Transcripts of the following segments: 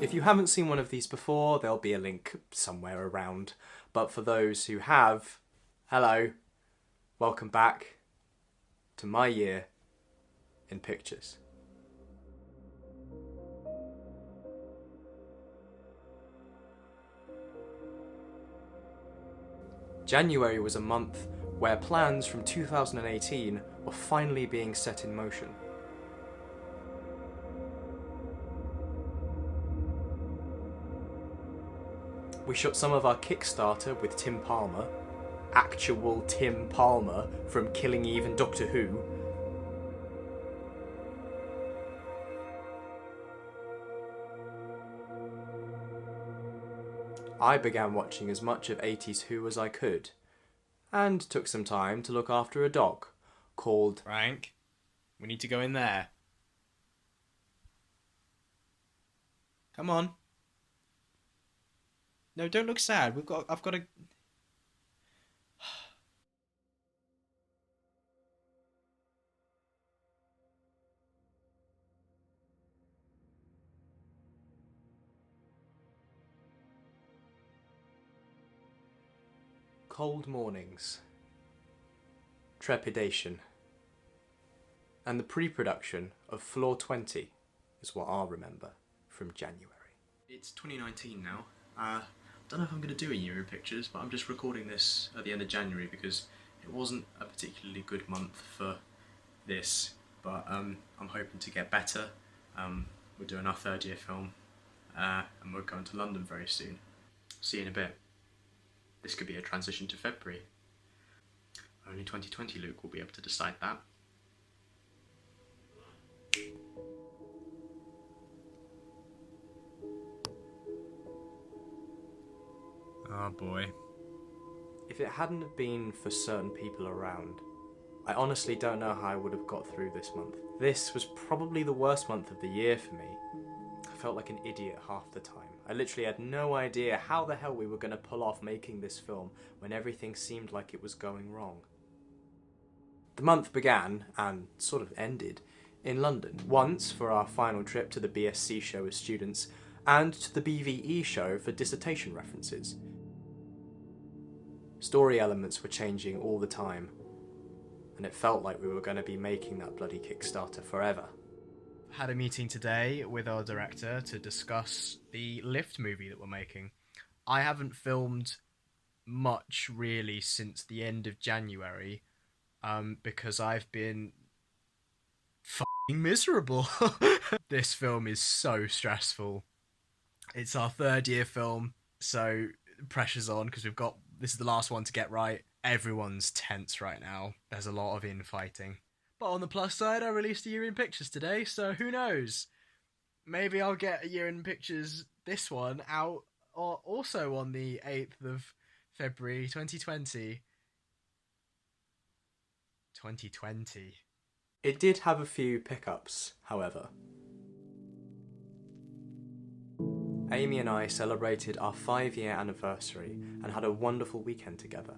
If you haven't seen one of these before, there'll be a link somewhere around. But for those who have, hello, welcome back to my year in pictures. January was a month where plans from 2018 were finally being set in motion. We shot some of our Kickstarter with Tim Palmer, actual Tim Palmer from Killing Eve and Doctor Who. I began watching as much of 80s Who as I could, and took some time to look after a dog called Frank, we need to go in there. Come on. No, don't look sad. I've got to... Cold Mornings, Trepidation, and the pre-production of Floor 20 is what I'll remember from January. It's 2019 now. Don't know if I'm going to do a year in pictures, but I'm just recording this at the end of January because it wasn't a particularly good month for this, but I'm hoping to get better. We're doing our third year film, and we're going to London very soon. See you in a bit. This could be a transition to February. Only 2020 Luke will be able to decide that. Oh boy. If it hadn't have been for certain people around, I honestly don't know how I would have got through this month. This was probably the worst month of the year for me. I felt like an idiot half the time. I literally had no idea how the hell we were going to pull off making this film when everything seemed like it was going wrong. The month began, and sort of ended, in London. Once for our final trip to the BSc show as students, and to the BVE show for dissertation references. Story elements were changing all the time, and it felt like we were going to be making that bloody Kickstarter forever. Had a meeting today with our director to discuss the Lift movie that we're making. I haven't filmed much really since the end of January, because I've been fucking miserable. This film is so stressful. It's our third year film, so pressure's on because this is the last one to get right. Everyone's tense right now. There's a lot of infighting. But on the plus side, I released a year in pictures today, so who knows? Maybe I'll get a year in pictures, this one, out or also on the 8th of February 2020. 2020. It did have a few pickups, however. Amy and I celebrated our 5-year anniversary and had a wonderful weekend together.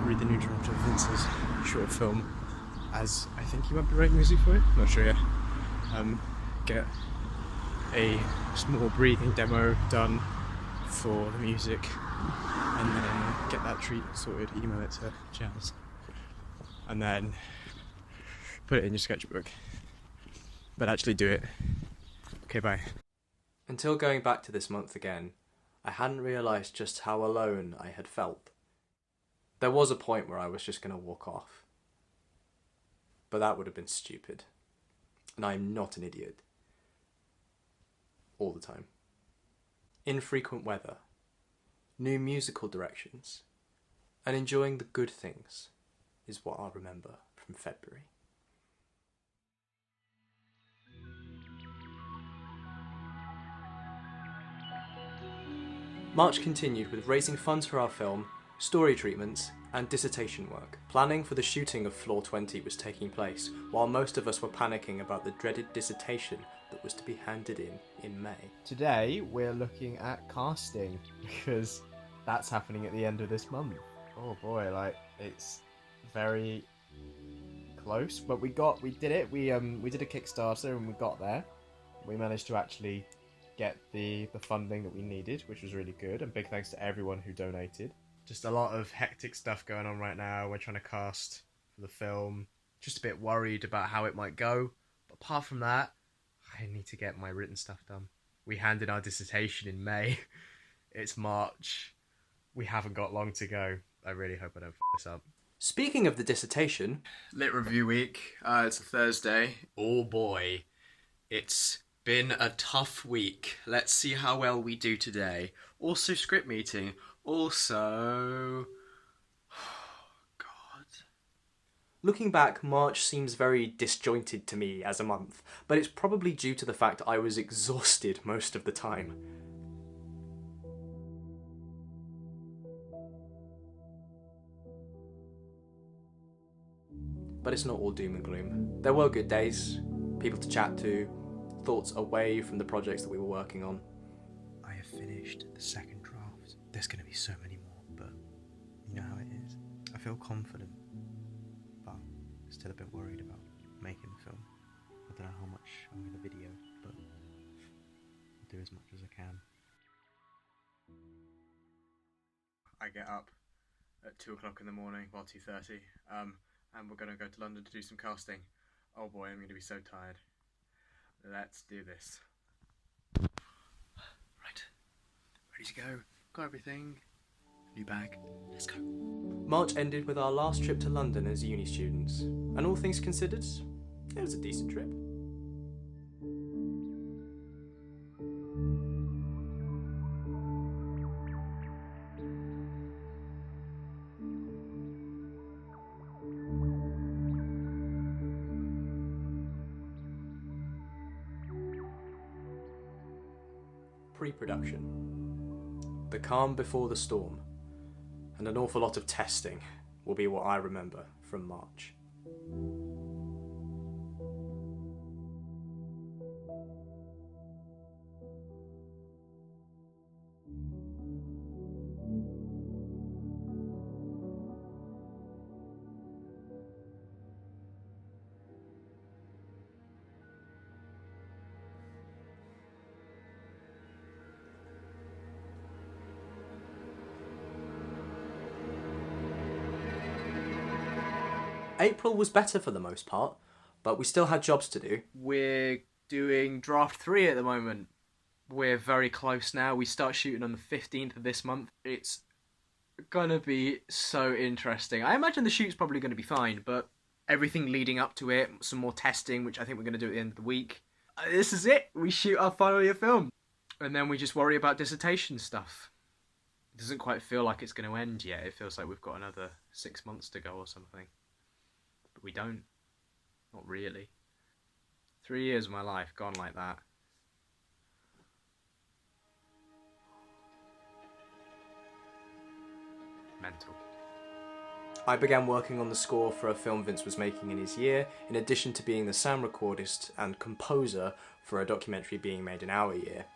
Read the new draft of Vince's short film, as I think he might be writing music for it. Not sure yet. Get a small breathing demo done for the music, and then get that treat sorted, email it to Jazz, and then put it in your sketchbook. But actually do it. Okay, bye. Until going back to this month again, I hadn't realised just how alone I had felt. There was a point where I was just going to walk off. but that would have been stupid. And I am not an idiot. All the time. Infrequent weather, new musical directions, and enjoying the good things is what I'll remember from February. March continued with raising funds for our film, story treatments, and dissertation work. Planning for the shooting of Floor 20 was taking place, while most of us were panicking about the dreaded dissertation that was to be handed in May. Today we're looking at casting, because that's happening at the end of this month. Oh boy, like, it's very close, but we did it. We did a Kickstarter and we got there. We managed to actually get the funding that we needed, which was really good, and big thanks to everyone who donated. Just a lot of hectic stuff going on right now. We're trying to cast for the film. Just a bit worried about how it might go, but apart from that, I need to get my written stuff done. We handed our dissertation in May. It's March. We haven't got long to go. I really hope I don't f*** this up. Speaking of the dissertation... Lit Review Week. It's a Thursday. Oh boy. It's been a tough week. Let's see how well we do today. Also script meeting. Also... God. Looking back, March seems very disjointed to me as a month, but it's probably due to the fact I was exhausted most of the time. But it's not all doom and gloom. There were good days, people to chat to, thoughts away from the projects that we were working on. I have finished the second draft. There's going to be so many more, but you know how it is. I feel confident, but still a bit worried about making the film. I don't know how much I'm in the video, but I'll do as much as I can. I get up at 2 o'clock in the morning, well 2:30, and we're going to go to London to do some casting. Oh boy, I'm going to be so tired. Let's do this. Right, ready to go. Got everything. New bag. Let's go. March ended with our last trip to London as uni students, and all things considered, it was a decent trip. Pre-production. The calm before the storm, and an awful lot of testing will be what I remember from March. April was better for the most part, but we still had jobs to do. We're doing draft 3 at the moment. We're very close now. We start shooting on the 15th of this month. It's gonna be so interesting. I imagine the shoot's probably gonna be fine, but everything leading up to it, some more testing, which I think we're gonna do at the end of the week. This is it. We shoot our final year film. And then we just worry about dissertation stuff. It doesn't quite feel like it's going to end yet. It feels like we've got another 6 months to go or something. But we don't. Not really. 3 years of my life gone like that. Mental. I began working on the score for a film Vince was making in his year, in addition to being the sound recordist and composer for a documentary being made in our year.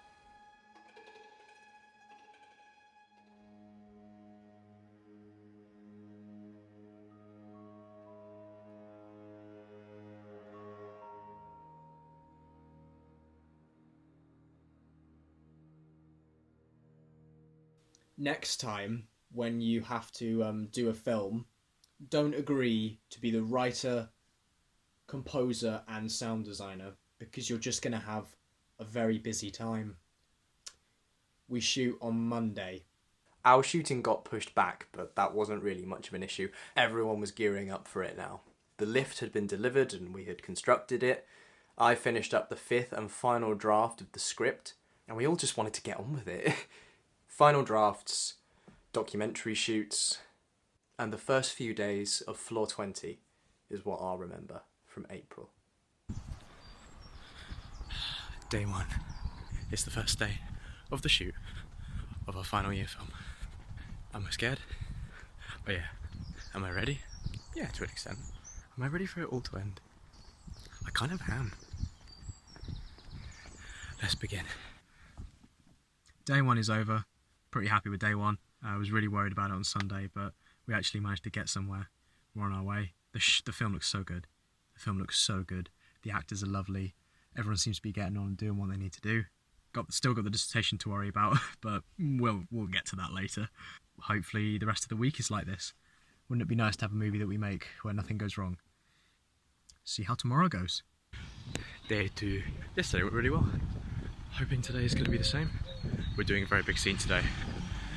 Next time, when you have to do a film, don't agree to be the writer, composer, and sound designer, because you're just going to have a very busy time. We shoot on Monday. Our shooting got pushed back, but that wasn't really much of an issue. Everyone was gearing up for it now. The lift had been delivered and we had constructed it. I finished up the 5th and final draft of the script, and we all just wanted to get on with it. Final drafts, documentary shoots, and the first few days of Floor 20 is what I'll remember from April. Day 1. It's the first day of the shoot of our final year film. Am I scared? Oh yeah. Am I ready? Yeah, to an extent. Am I ready for it all to end? I kind of am. Let's begin. Day 1 is over. Pretty happy with day 1. I was really worried about it on Sunday, but we actually managed to get somewhere. We're on our way. The film looks so good. The film looks so good. The actors are lovely. Everyone seems to be getting on and doing what they need to do. Still got the dissertation to worry about, but we'll get to that later. Hopefully the rest of the week is like this. Wouldn't it be nice to have a movie that we make where nothing goes wrong? See how tomorrow goes. Day 2. Yesterday went really well. Hoping today is going to be the same. We're doing a very big scene today,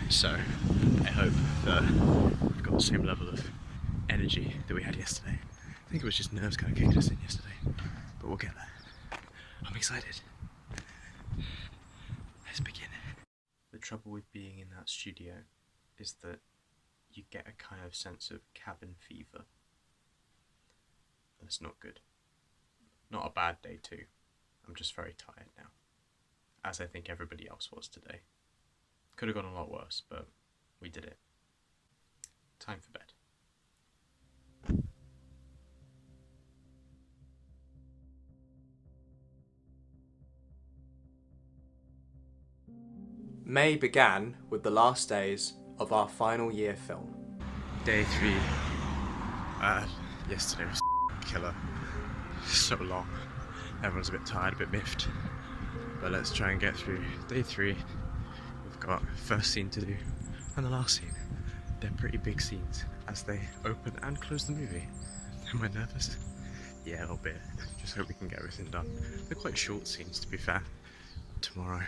so I hope that we've got the same level of energy that we had yesterday. I think it was just nerves kind of kicking us in yesterday, but we'll get there. I'm excited. Let's begin. The trouble with being in that studio is that you get a kind of sense of cabin fever. And it's not good. Not a bad day too. I'm just very tired now. As I think everybody else was today. Could have gone a lot worse, but we did it. Time for bed. May began with the last days of our final year film. Day 3. Yesterday was killer. So long. Everyone's a bit tired, a bit miffed. But let's try and get through day 3. We've got first scene to do and the last scene. They're pretty big scenes as they open and close the movie. Am I nervous? Yeah, a little bit. Just hope we can get everything done. They're quite short scenes, to be fair. Tomorrow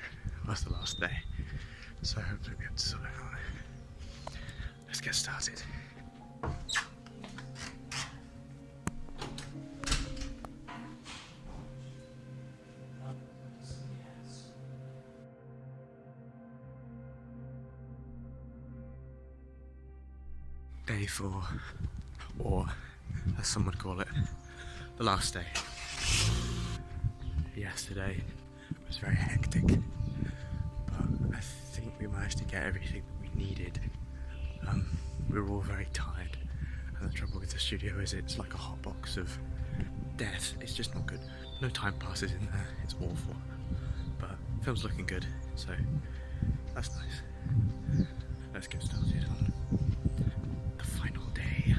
was the last day, so hopefully we have to sort it out. Let's get started. Day 4, or as some would call it, the last day. Yesterday was very hectic, but I think we managed to get everything that we needed. We were all very tired, and the trouble with the studio is it's like a hot box of death. It's just not good. No time passes in there. It's awful, but the film's looking good, so that's nice. Let's get started on the final day.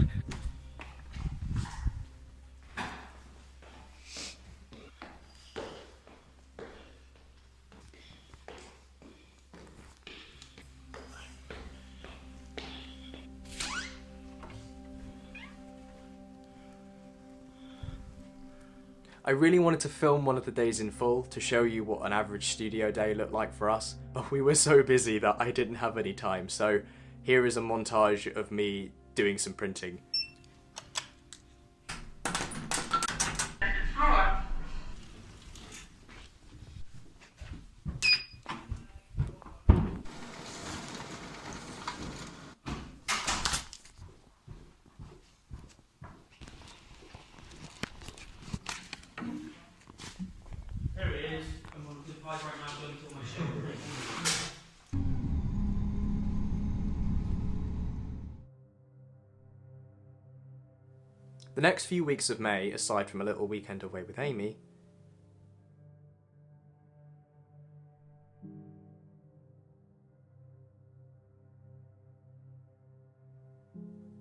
I really wanted to film one of the days in full to show you what an average studio day looked like for us, but we were so busy that I didn't have any time, so here is a montage of me doing some printing. The next few weeks of May, aside from a little weekend away with Amy,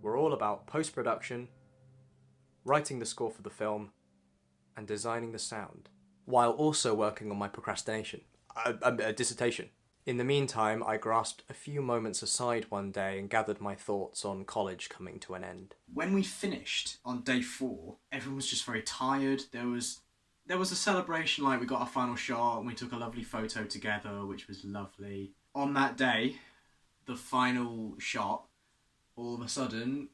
were all about post-production, writing the score for the film, and designing the sound, while also working on my procrastination, dissertation. In the meantime, I grasped a few moments aside one day and gathered my thoughts on college coming to an end. When we finished on day 4, everyone was just very tired. There was a celebration, like we got our final shot and we took a lovely photo together, which was lovely. On that day, the final shot, all of a sudden,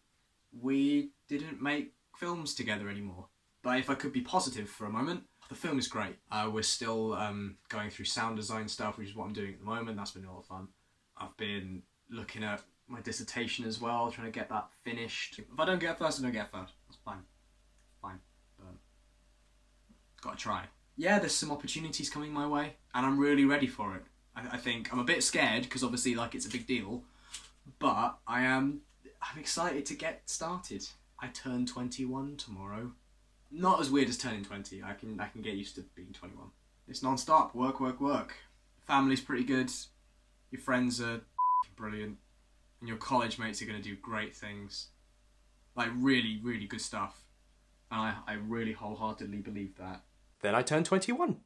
we didn't make films together anymore. But if I could be positive for a moment, the film is great. We're still going through sound design stuff, which is what I'm doing at the moment. That's been a lot of fun. I've been looking at my dissertation as well, trying to get that finished. If I don't get first, I don't get first. That's fine. Fine. But gotta try. Yeah, there's some opportunities coming my way, and I'm really ready for it. I think I'm a bit scared, because obviously, like, it's a big deal. But I'm excited to get started. I turn 21 tomorrow. Not as weird as turning 20. I can get used to being 21. It's non-stop. Work, work, work. Family's pretty good. Your friends are brilliant. And your college mates are going to do great things. Like, really, really good stuff. And I really wholeheartedly believe that. Then I turned 21,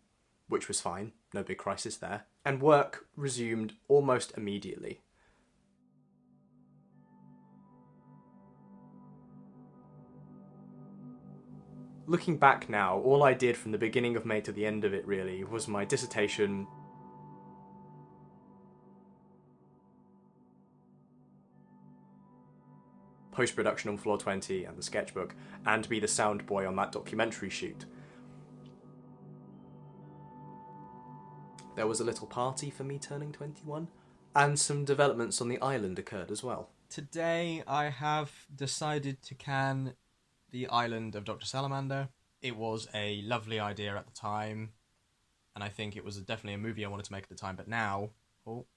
which was fine. No big crisis there. And work resumed almost immediately. Looking back now, all I did from the beginning of May to the end of it, really, was my dissertation, post-production on Floor 20 and the sketchbook, and be the sound boy on that documentary shoot. There was a little party for me turning 21, and some developments on the island occurred as well. Today I have decided to can the Island of Doctor Salamander. It was a lovely idea at the time, and I think it was definitely a movie I wanted to make at the time, but now... Oh,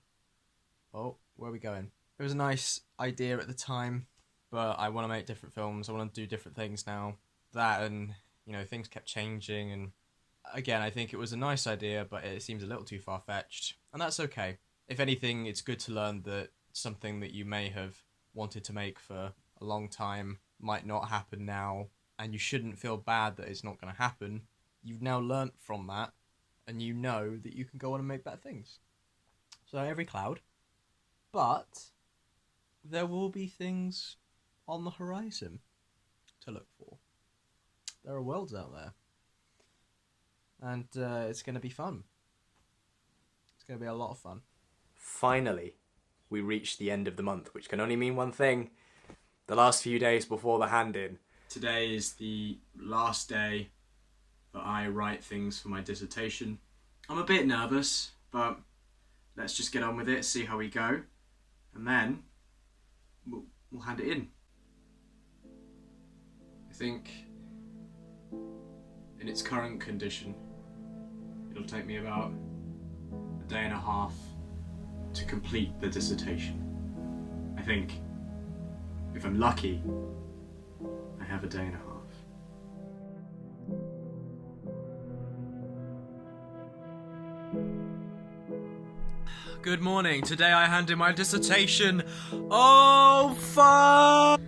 where are we going? It was a nice idea at the time, but I want to make different films, I want to do different things now. That and, you know, things kept changing, and again, I think it was a nice idea, but it seems a little too far-fetched, and that's okay. If anything, it's good to learn that something that you may have wanted to make for a long time might not happen now, and you shouldn't feel bad that it's not going to happen. You've now learnt from that, and you know that you can go on and make better things. So every cloud. But there will be things on the horizon to look for. There are worlds out there. And it's going to be fun. It's going to be a lot of fun. Finally, we reached the end of the month, which can only mean one thing. The last few days before the hand-in. Today is the last day that I write things for my dissertation. I'm a bit nervous, but let's just get on with it, see how we go, and then we'll hand it in. I think in its current condition, it'll take me about a day and a half to complete the dissertation. I think if I'm lucky, I have a day and a half. Good morning. Today I hand in my dissertation. Oh, fuck!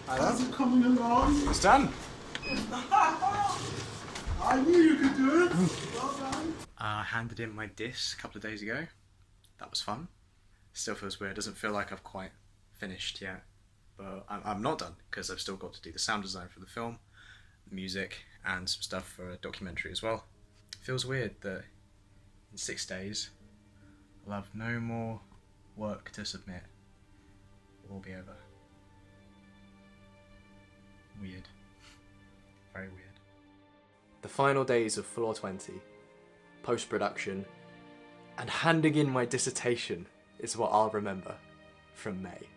How's it coming along? It's done. I knew you could do it. Well done. I handed in my diss a couple of days ago. That was fun. Still feels weird. Doesn't feel like I've quite finished yet. But I'm not done, because I've still got to do the sound design for the film, the music, and some stuff for a documentary as well. It feels weird that in 6 days I'll have no more work to submit. It'll all be over. Weird. Very weird. The final days of Floor 20, post-production, and handing in my dissertation is what I'll remember from May.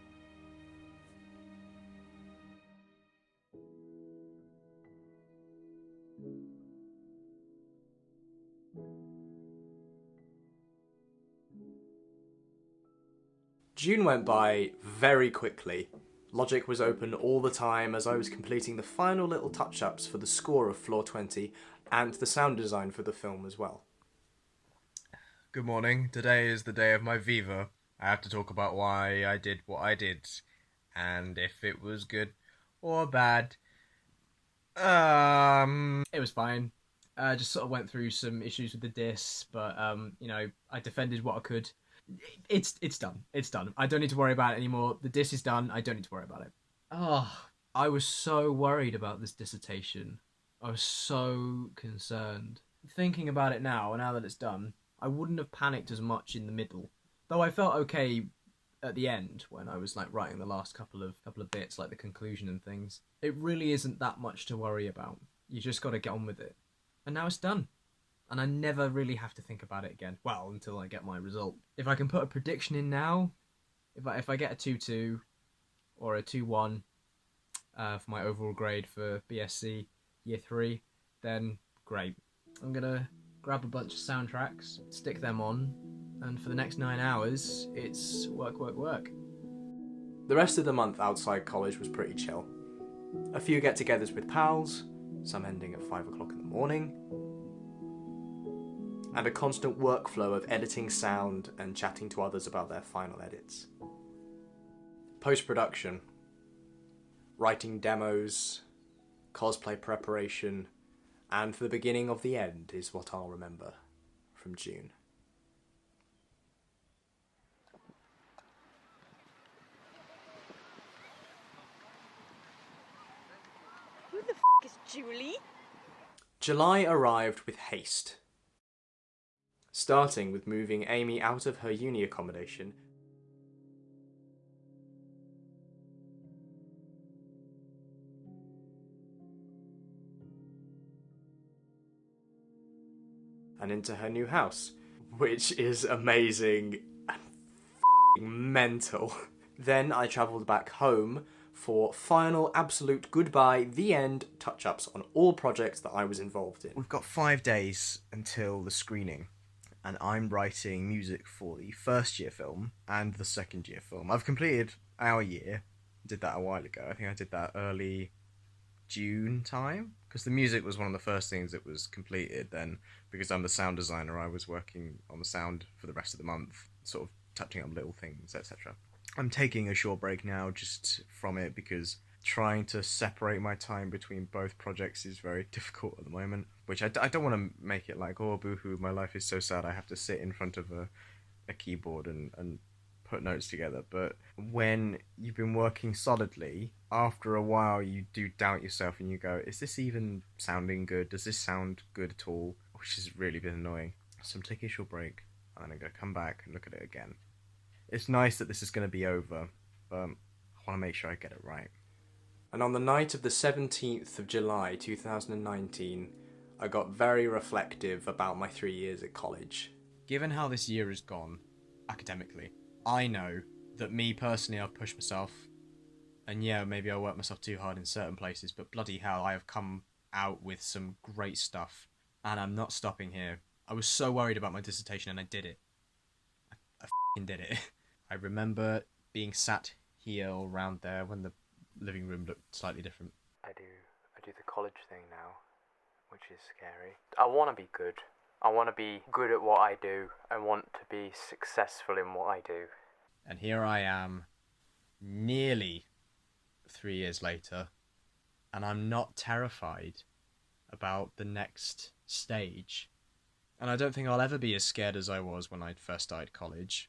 June went by very quickly. Logic was open all the time as I was completing the final little touch-ups for the score of Floor 20 and the sound design for the film as well. Good morning. Today is the day of my Viva. I have to talk about why I did what I did, and if it was good or bad. It was fine. I just sort of went through some issues with the diss, but you know, I defended what I could. It's done. It's done. I don't need to worry about it anymore. The diss is done. I don't need to worry about it. I was so worried about this dissertation. I was so concerned. Thinking about it now that it's done, I wouldn't have panicked as much in the middle. Though I felt okay at the end when I was like writing the last couple of bits, like the conclusion and things. It really isn't that much to worry about. You just got to get on with it. And now it's done. And I never really have to think about it again. Well, until I get my result. If I can put a prediction in now, if I get a 2-2 or a 2-1 for my overall grade for BSc Year 3, then great. I'm going to grab a bunch of soundtracks, stick them on, and for the next 9 hours, it's work, work, work. The rest of the month outside college was pretty chill. A few get-togethers with pals, some ending at 5 o'clock in the morning, and a constant workflow of editing sound and chatting to others about their final edits. Post-production, writing demos, cosplay preparation, and the beginning of the end is what I'll remember from June. Who the is Julie? July arrived with haste. Starting with moving Amy out of her uni accommodation and into her new house, which is amazing and mental. Then I travelled back home for final absolute goodbye, the end touch-ups on all projects that I was involved in. We've got 5 days until the screening, and I'm writing music for the first year film and the second year film. I've completed our year, did that a while ago. I think I did that early June time, because the music was one of the first things that was completed. Then, because I'm the sound designer, I was working on the sound for the rest of the month, sort of touching up little things, etc. I'm taking a short break now just from it, because trying to separate my time between both projects is very difficult at the moment, which I don't want to make it like, oh, boo-hoo, my life is so sad, I have to sit in front of a keyboard and put notes together. But when you've been working solidly, after a while you do doubt yourself and you go, is this even sounding good? Does this sound good at all? Which has really been annoying. So I'm taking a short break, and then I'm going to come back and look at it again. It's nice that this is going to be over, but I want to make sure I get it right. And on the night of the 17th of July 2019, I got very reflective about my 3 years at college. Given how this year has gone, academically, I know that me personally, I've pushed myself, and yeah, maybe I worked myself too hard in certain places, but bloody hell, I have come out with some great stuff, and I'm not stopping here. I was so worried about my dissertation, and I did it. I f***ing did it. I remember being sat here or around there when the living room looked slightly different. I do the college thing now, which is scary. I want to be good. I want to be good at what I do. I want to be successful in what I do. And here I am, nearly 3 years later, and I'm not terrified about the next stage. And I don't think I'll ever be as scared as I was when I first started college.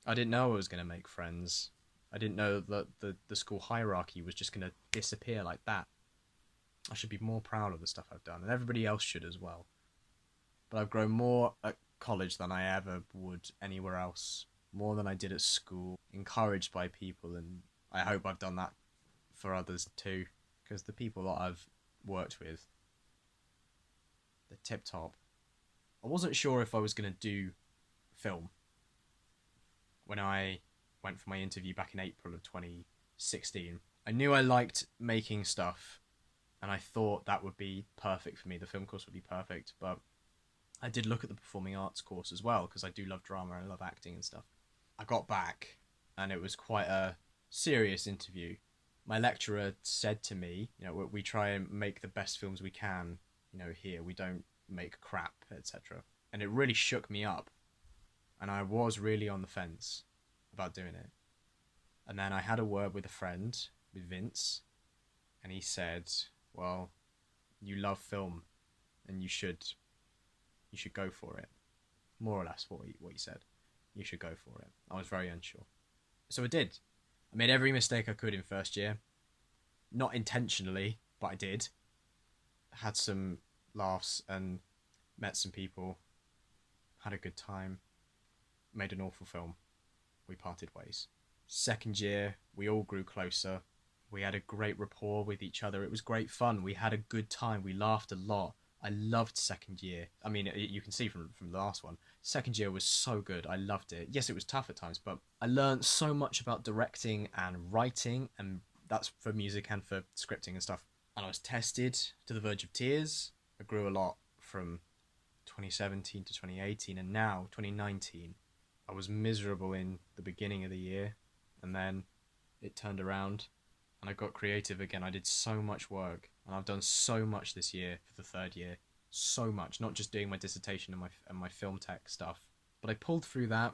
I didn't know I was going to make friends. I didn't know that the school hierarchy was just going to disappear like that. I should be more proud of the stuff I've done, and everybody else should as well. But I've grown more at college than I ever would anywhere else. More than I did at school. Encouraged by people, and I hope I've done that for others too. Because the people that I've worked with, they're tip top. I wasn't sure if I was going to do film when I went for my interview back in April of 2016. I knew I liked making stuff, and I thought that would be perfect for me. The film course would be perfect, but I did look at the performing arts course as well, because I do love drama and I love acting and stuff. I got back, and it was quite a serious interview. My lecturer said to me, you know, we try and make the best films we can, you know, here. We don't make crap, etc. And it really shook me up. And I was really on the fence about doing it. And then I had a word with a friend, with Vince, and he said, well, you love film, and you should go for it. More or less what he said. You should go for it. I was very unsure. So I did. I made every mistake I could in first year. Not intentionally, but I did. Had some laughs and met some people. Had a good time. Made an awful film. we parted ways. Second year, we all grew closer. We had a great rapport with each other. It was great fun. We had a good time. We laughed a lot. I loved second year. I mean, you can see from the last one. Second year was so good. I loved it. Yes, it was tough at times, but I learned so much about directing and writing, and that's for music and for scripting and stuff. And I was tested to the verge of tears. I grew a lot from 2017 to 2018, and now 2019. I was miserable in the beginning of the year, and then it turned around and I got creative again. I did so much work, and I've done so much this year for the third year. So much, not just doing my dissertation and my film tech stuff, but I pulled through that,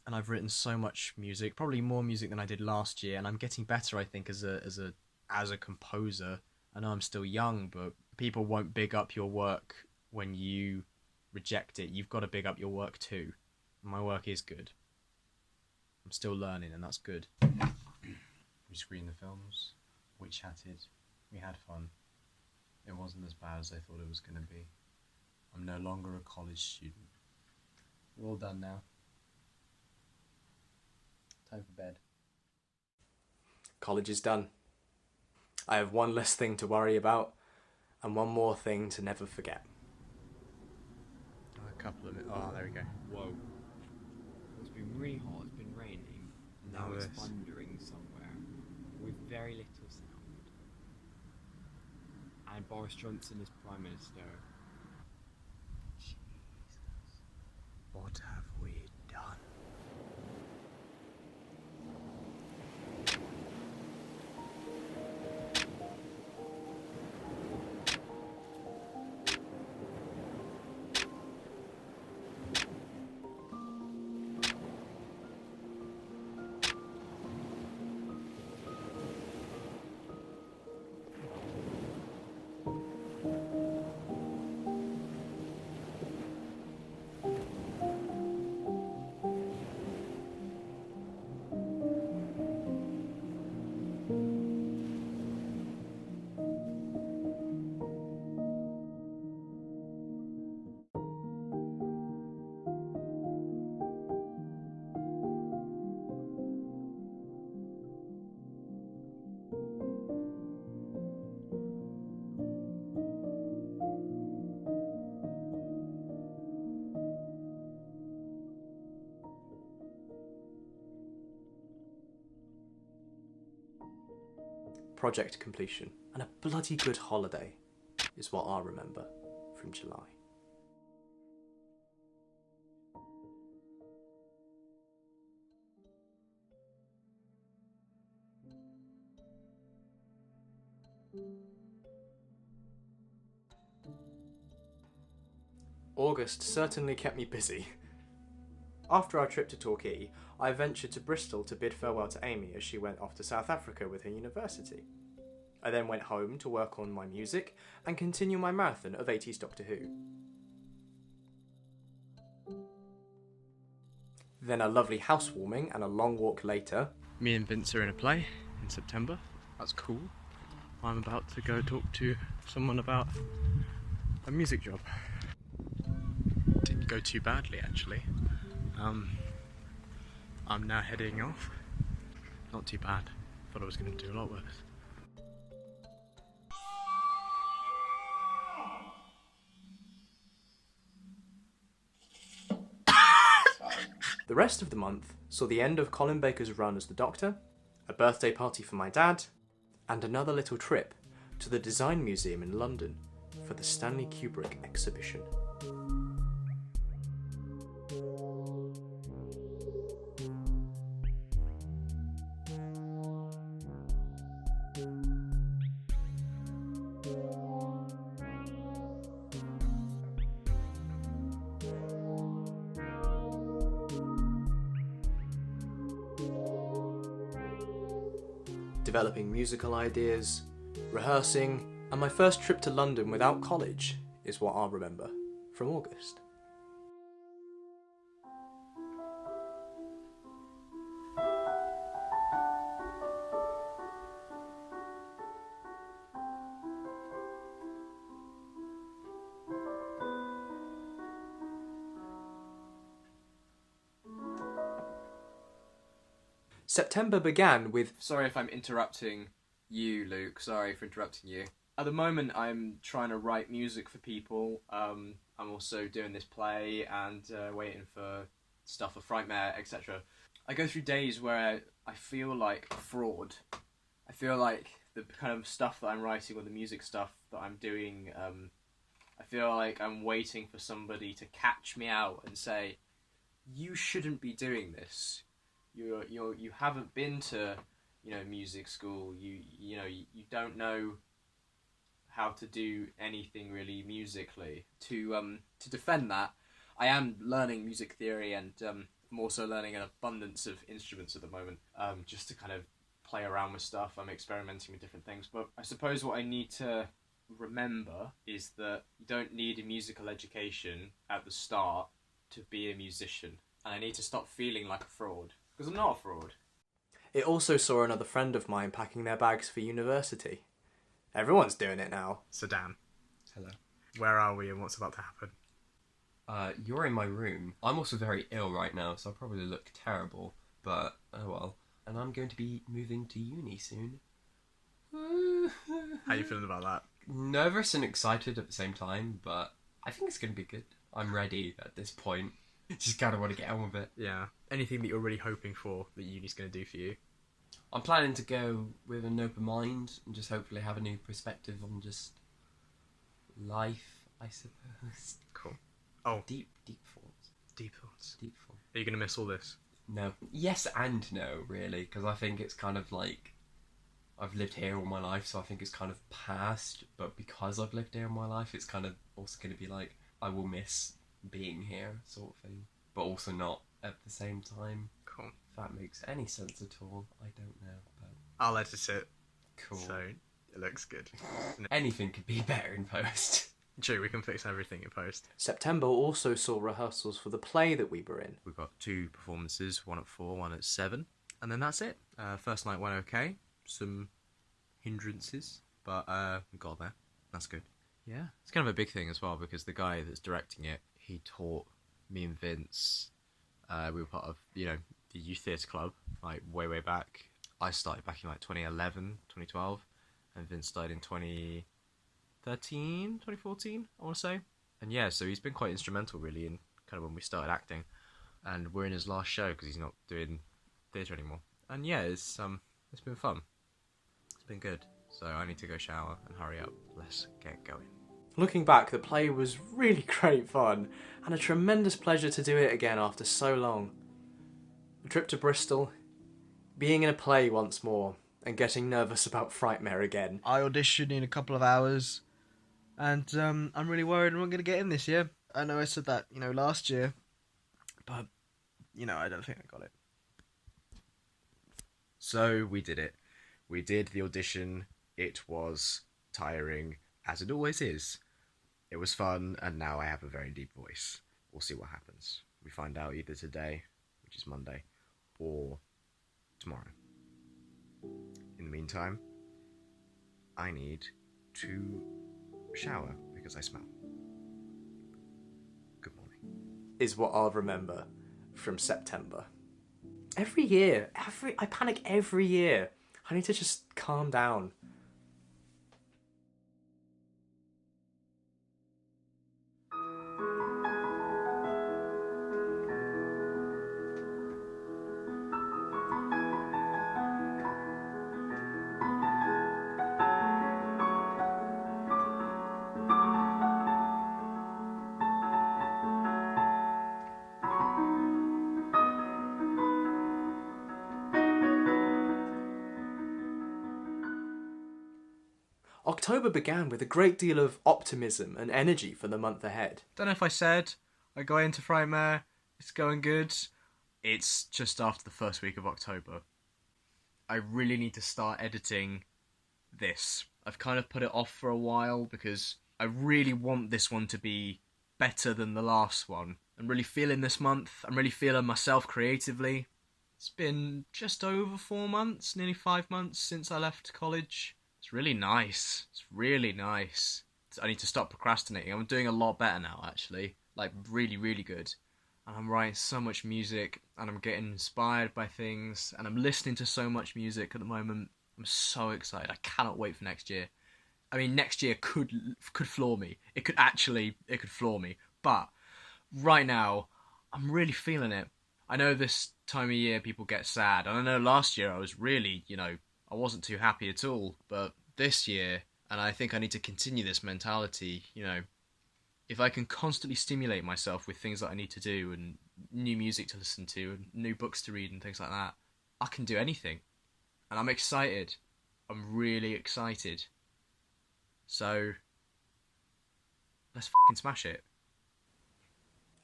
and I've written so much music, probably more music than I did last year, and I'm getting better, I think, as a composer. I know I'm still young, but people won't big up your work when you reject it. You've got to big up your work too. My work is good. I'm still learning, and that's good. We screened the films, we chatted, we had fun. It wasn't as bad as I thought it was going to be. I'm no longer a college student. We're all done now. Time for bed. College is done. I have one less thing to worry about, and one more thing to never forget. A couple of minutes. Oh, there we go. Whoa. It's been really hot, it's been raining, and now it's thundering somewhere with very little sound. And Boris Johnson is Prime Minister. Jesus. What have we done? Project completion, and a bloody good holiday is what I'll remember from July. August certainly kept me busy. After our trip to Torquay, I ventured to Bristol to bid farewell to Amy as she went off to South Africa with her university. I then went home to work on my music and continue my marathon of 80s Doctor Who. Then a lovely housewarming and a long walk later. Me and Vince are in a play in September. That's cool. I'm about to go talk to someone about a music job. Didn't go too badly, actually. I'm now heading off. Not too bad. Thought I was going to do a lot worse. The rest of the month saw the end of Colin Baker's run as the Doctor, a birthday party for my dad, and another little trip to the Design Museum in London for the Stanley Kubrick exhibition. Developing musical ideas, rehearsing, and my first trip to London without college is what I'll remember from August. September began with... Sorry if I'm interrupting you, Luke. Sorry for interrupting you. At the moment, I'm trying to write music for people. I'm also doing this play and waiting for stuff for Frightmare, etc. I go through days where I feel like a fraud. I feel like the kind of stuff that I'm writing or the music stuff that I'm doing, I feel like I'm waiting for somebody to catch me out and say, you shouldn't be doing this. You haven't been to, music school. You don't know how to do anything really musically. To defend that, I am learning music theory, and I'm also learning an abundance of instruments at the moment, just to kind of play around with stuff. I'm experimenting with different things, but I suppose what I need to remember is that you don't need a musical education at the start to be a musician, and I need to stop feeling like a fraud, because I'm not a fraud. It also saw another friend of mine packing their bags for university. Everyone's doing it now. So Dan, Hello. where are we and what's about to happen? You're in my room. I'm also very ill right now, so I probably look terrible, but oh well. And I'm going to be moving to uni soon. How are you feeling about that? Nervous and excited at the same time, but I think it's going to be good. I'm ready at this point. Just kind of want to get on with it. Yeah. Anything that you're really hoping for that uni's going to do for you? I'm planning to go with an open mind and just hopefully have a new perspective on just life, I suppose. Cool. Oh, Deep thoughts. deep thoughts. Deep thoughts. Are you going to miss all this? No. Yes and no, really, because I think it's kind of like I've lived here all my life, so I think it's kind of past, but because I've lived here all my life, it's kind of also going to be like I will miss being here, sort of thing, but also not at the same time. Cool. If that makes any sense at all, I don't know, but I'll edit it, cool. so it looks good. Anything could be better in post. True, we can fix everything in post. September also saw rehearsals for the play that we were in. We've got 2 performances, one at 4, one at 7, and then that's it. First night went okay, some hindrances, but we got there. That's good. Yeah, it's kind of a big thing as well, because the guy that's directing it, he taught me and Vince. We were part of, the youth theatre club, like way back. I started back in like 2011, 2012, and Vince started in 2013, 2014, I want to say. And yeah, so he's been quite instrumental really in kind of when we started acting. And we're in his last show because he's not doing theatre anymore. And yeah, it's been fun. It's been good. So I need to go shower and hurry up. Let's get going. Looking back, the play was really great fun, and a tremendous pleasure to do it again after so long. A trip to Bristol, being in a play once more, and getting nervous about Frightmare again. I auditioned in a couple of hours, and I'm really worried I'm not going to get in this year. I know I said that, last year, but, I don't think I got it. So we did it. We did the audition. It was tiring, as it always is. It was fun, and now I have a very deep voice. We'll see what happens. We find out either today, which is Monday, or tomorrow. In the meantime, I need to shower because I smell. Good morning. Is what I'll remember from September. Every year, I panic every year. I need to just calm down. October began with a great deal of optimism and energy for the month ahead. Don't know if I said I got into Frightmare. It's going good. It's just after the first week of October. I really need to start editing this. I've kind of put it off for a while because I really want this one to be better than the last one. I'm really feeling this month. I'm really feeling myself creatively. It's been just over 4 months, nearly 5 months since I left college. It's really nice. It's really nice. I need to stop procrastinating. I'm doing a lot better now, actually. Like, really, really good. and I'm writing so much music, and I'm getting inspired by things, and I'm listening to so much music at the moment. I'm so excited. I cannot wait for next year. I mean, next year could floor me. It could floor me. But right now, I'm really feeling it. I know this time of year people get sad, and I know last year I was really, I wasn't too happy at all. But this year, and I think I need to continue this mentality, if I can constantly stimulate myself with things that I need to do and new music to listen to and new books to read and things like that, I can do anything. And I'm excited. I'm really excited. So, let's fucking smash it.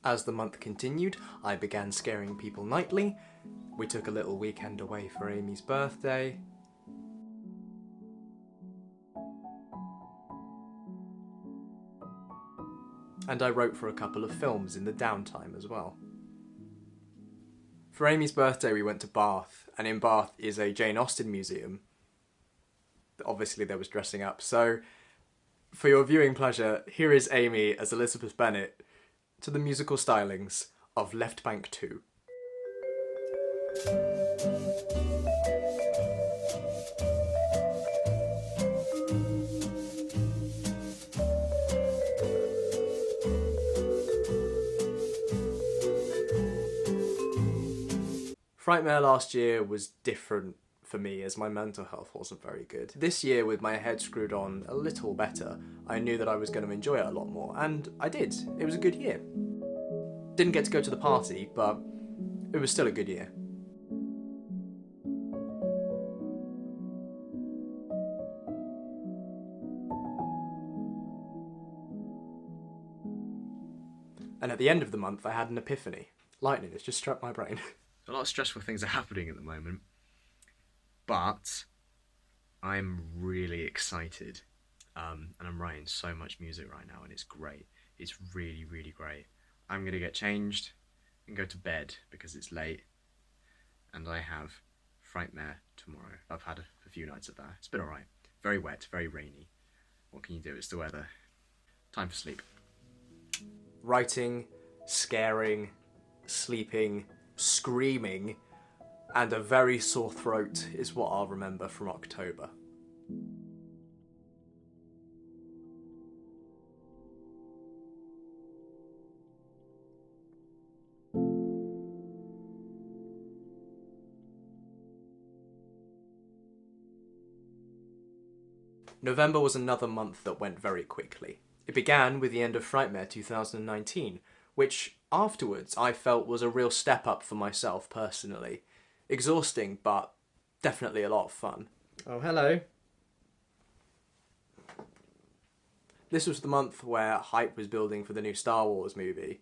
As the month continued, I began scaring people nightly. We took a little weekend away for Amy's birthday. And I wrote for a couple of films in the downtime as well. For Amy's birthday we went to Bath, and in Bath is a Jane Austen museum. Obviously there was dressing up, so for your viewing pleasure, here is Amy as Elizabeth Bennet to the musical stylings of Left Bank 2. Frightmare last year was different for me as my mental health wasn't very good. This year, with my head screwed on a little better, I knew that I was going to enjoy it a lot more, and I did. It was a good year. Didn't get to go to the party, but it was still a good year. And at the end of the month, I had an epiphany. Lightning has just struck my brain. A lot of stressful things are happening at the moment, but I'm really excited, and I'm writing so much music right now, and it's great. It's really, really great. I'm going to get changed and go to bed because it's late, and I have Frightmare tomorrow. I've had a few nights of that. It's been alright. Very wet, very rainy. What can you do? It's the weather. Time for sleep. Writing, scaring, sleeping, screaming, and a very sore throat is what I'll remember from October. November was another month that went very quickly. It began with the end of Frightmare 2019, which afterwards I felt was a real step up for myself personally. Exhausting, but definitely a lot of fun. Oh, hello. This was the month where hype was building for the new Star Wars movie,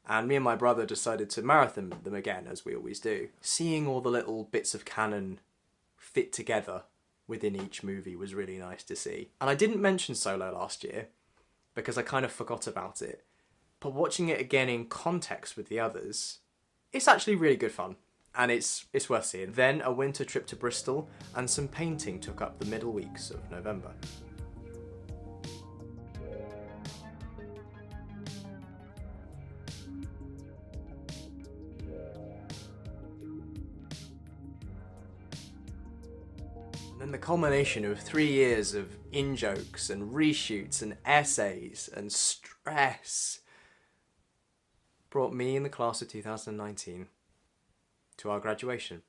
and me and my brother decided to marathon them again, as we always do. Seeing all the little bits of canon fit together within each movie was really nice to see. And I didn't mention Solo last year, because I kind of forgot about it. But watching it again in context with the others, it's actually really good fun. And it's worth seeing. Then a winter trip to Bristol and some painting took up the middle weeks of November. And then the culmination of 3 years of in-jokes and reshoots and essays and stress brought me in the class of 2019 to our graduation.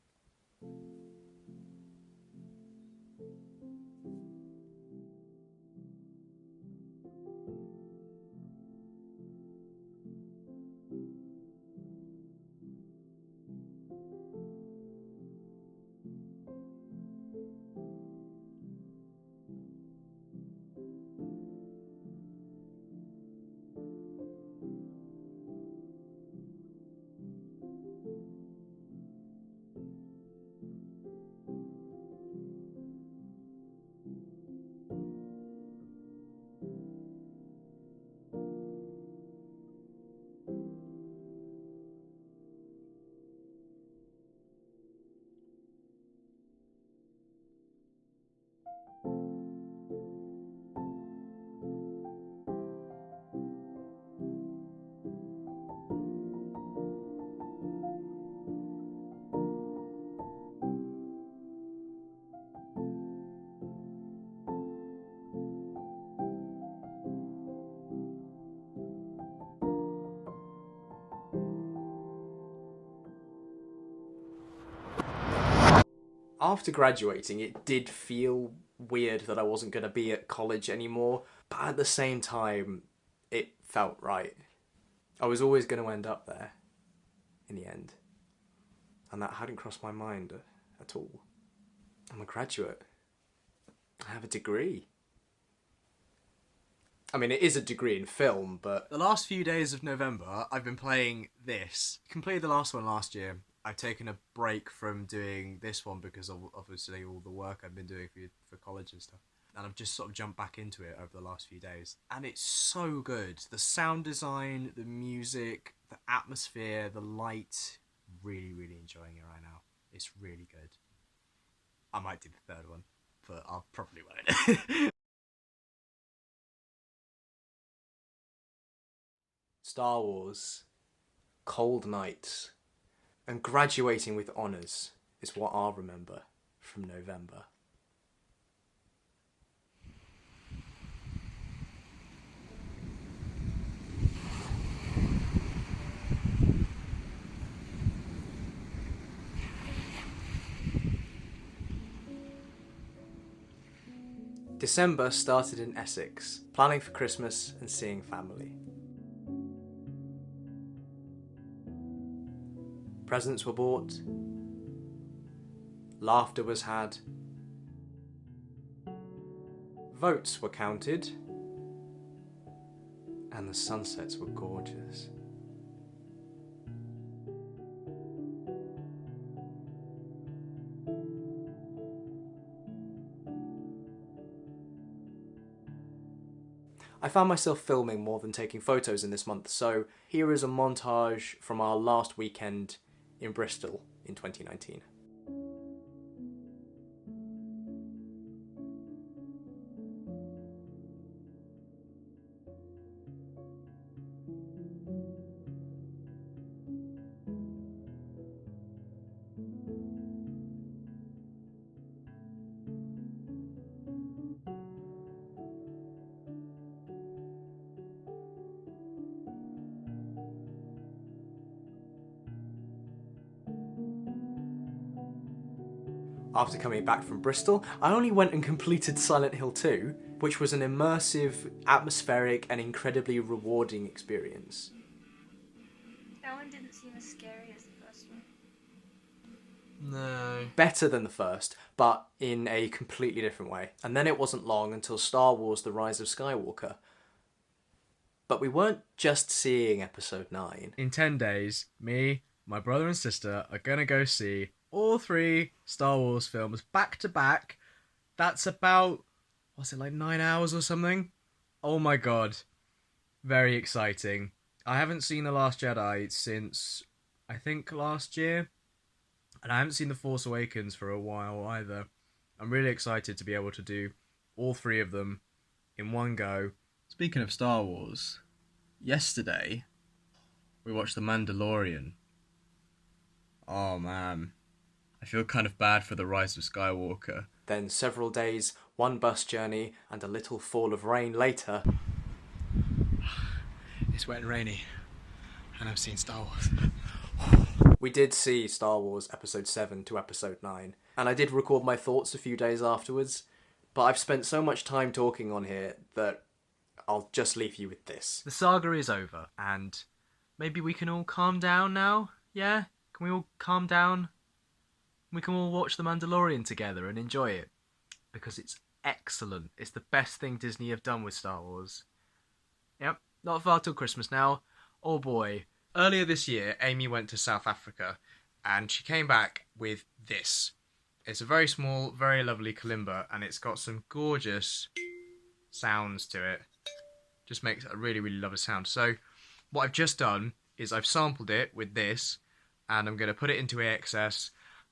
After graduating, it did feel weird that I wasn't going to be at college anymore, but at the same time, it felt right. I was always going to end up there, in the end. And that hadn't crossed my mind at all. I'm a graduate. I have a degree. I mean, it is a degree in film, but... The last few days of November, I've been playing this. I completed the last one last year. I've taken a break from doing this one because of obviously all the work I've been doing for college and stuff. And I've just sort of jumped back into it over the last few days. And it's so good. The sound design, the music, the atmosphere, the light. Really, really enjoying it right now. It's really good. I might do the third one, but I'll probably won't. Star Wars, cold nights, and graduating with honours is what I'll remember from November. December started in Essex, planning for Christmas and seeing family. Presents were bought, laughter was had, votes were counted, and the sunsets were gorgeous. I found myself filming more than taking photos in this month, so here is a montage from our last weekend in Bristol in 2019. After coming back from Bristol, I only went and completed Silent Hill 2, which was an immersive, atmospheric, and incredibly rewarding experience. That one didn't seem as scary as the first one. No. Better than the first, but in a completely different way. And then it wasn't long until Star Wars The Rise of Skywalker. But we weren't just seeing Episode 9. In 10 days, me, my brother and sister are gonna go see all 3 Star Wars films back to back. That's about, what's it, like 9 hours or something? Oh my god. Very exciting. I haven't seen The Last Jedi since, I think, last year. And I haven't seen The Force Awakens for a while either. I'm really excited to be able to do all 3 of them in one go. Speaking of Star Wars, yesterday we watched The Mandalorian. Oh man. I feel kind of bad for The Rise of Skywalker. Then several days, one bus journey, and a little fall of rain later... It's wet and rainy, and I've seen Star Wars. We did see Star Wars Episode 7 to Episode 9, and I did record my thoughts a few days afterwards, but I've spent so much time talking on here that I'll just leave you with this. The saga is over, and maybe we can all calm down now, yeah? Can we all calm down? We can all watch The Mandalorian together and enjoy it. Because it's excellent. It's the best thing Disney have done with Star Wars. Yep, not far till Christmas now. Oh boy. Earlier this year, Amy went to South Africa, and she came back with this. It's a very small, very lovely kalimba, and it's got some gorgeous sounds to it. Just makes a really, really lovely sound. So, what I've just done is I've sampled it with this, and I'm going to put it into AXS,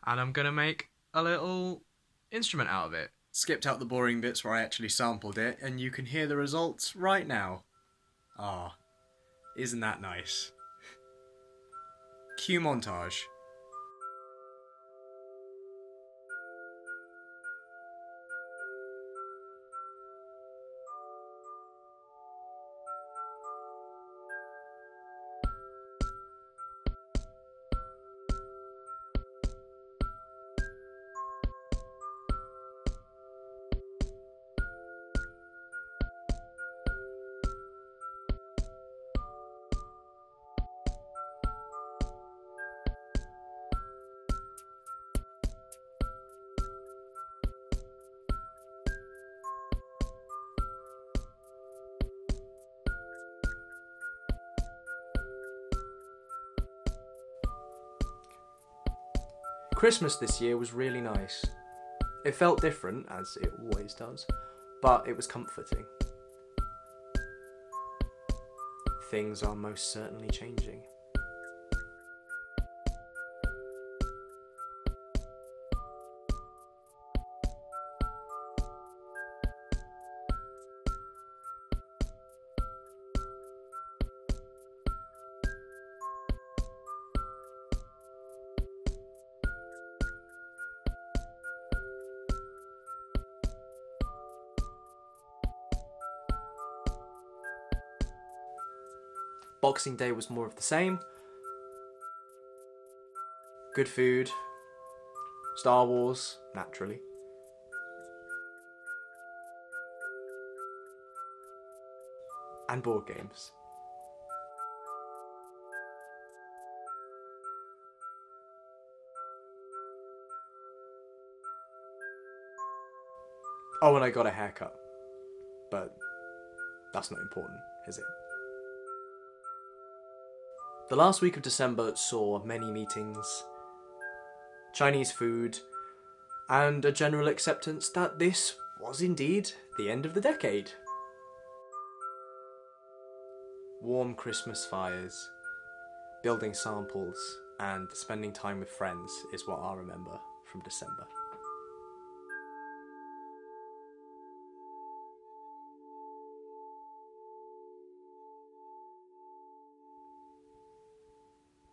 and I'm going to make a little instrument out of it. Skipped out the boring bits where I actually sampled it, and you can hear the results right now. Ah, isn't that nice? Cue montage. Christmas this year was really nice. It felt different, as it always does, but it was comforting. Things are most certainly changing. Boxing Day was more of the same. Good food. Star Wars, naturally. And board games. Oh, and I got a haircut. But that's not important, is it? The last week of December saw many meetings, Chinese food, and a general acceptance that this was indeed the end of the decade. Warm Christmas fires, building samples, and spending time with friends is what I'll remember from December.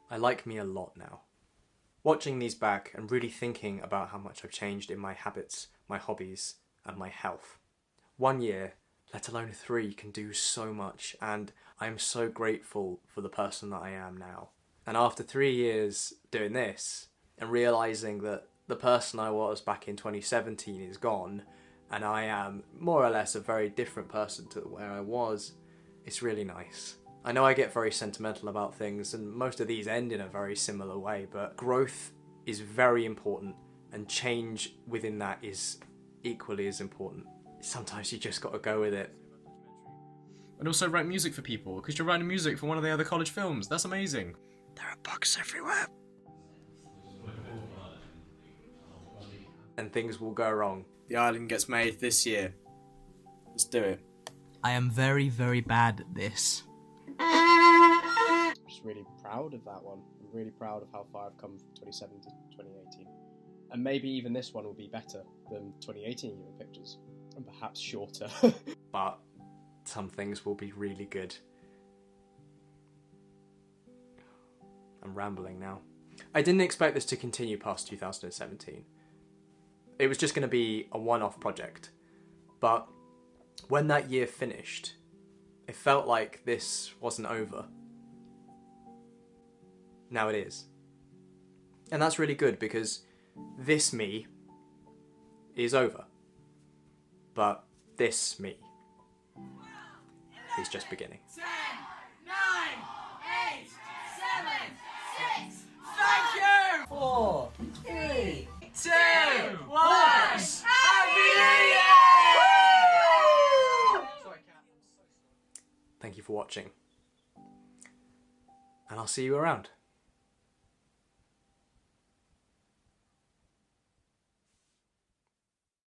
I like me a lot now. Watching these back and really thinking about how much I've changed in my habits, my hobbies, and my health. 1 year, let alone 3, can do so much, and I am so grateful for the person that I am now. And after 3 years doing this, and realising that the person I was back in 2017 is gone, and I am more or less a very different person to where I was, it's really nice. I know I get very sentimental about things, and most of these end in a very similar way, but growth is very important, and change within that is equally as important. Sometimes you just gotta go with it. And also write music for people, because you're writing music for one of the other college films. That's amazing. There are bugs everywhere. And things will go wrong. The Island gets made this year. Let's do it. I am very, very bad at this. I'm just really proud of that one. I'm really proud of how far I've come from 2017 to 2018. And maybe even this one will be better than 2018 year pictures. And perhaps shorter. But some things will be really good. I'm rambling now. I didn't expect this to continue past 2017. It was just going to be a one-off project. But when that year finished, it felt like this wasn't over. Now it is. And that's really good because this me is over. But this me is just beginning. 10, 9, 8, 7, 6, thank you! 4, 3, 2, 1, Happy New Year! Thank you for watching. And I'll see you around.